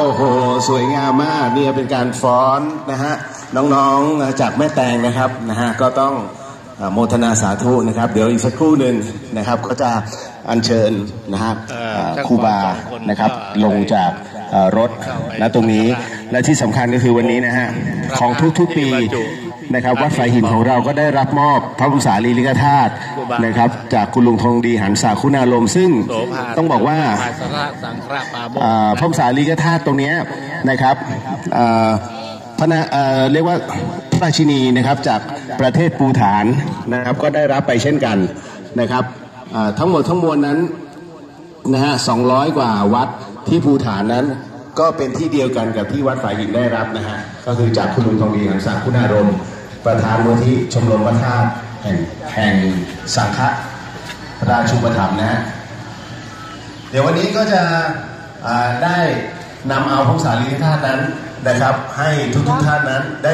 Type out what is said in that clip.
โอ้โหสวยงามมากนี่เป็นการฟ้อนนะฮะน้องๆจากแม่แตงนะครับนะฮะก็ต้องโมทนาสาธุนะครับเดี๋ยวอีกสักครู่หนึ่งนะครับก็จะอัญเชิญนะฮะครูบานะครับลงจากรถณตรงนี้และที่สำคัญก็คือวันนี้นะฮะของทุกๆปีนะครับวัดฝายหินของเราก็ได้รับมอบพระบรมสารีริกธาตุนะครับจากคุณลุงทองดีหันษาคุณารมณ์ซึ่งต้องบอกว่าพระบรมสารีริกธาตุตรงนี้นะครับเรียกว่าพระราชินีนะครับจากประเทศปูฐานนะครับก็ได้รับไปเช่นกันนะครับทั้งหมดทั้งมวลนั้นนะฮะ200 กว่าวัดที่ภูฐานนั้นก็เป็นที่เดียวกันกับที่วัดฝายหินได้รับนะฮะก็คือจากคุณลุงทองดีหันษาคุณารมณ์ประธานมูลที่ชมรมพระธาตุแห่งสังฆราชูปถัมภ์นะฮะเดี๋ยววันนี้ก็จะได้นำเอาพระสารีริกธาตุนั้นนะครับให้ทุกท่านนั้นได้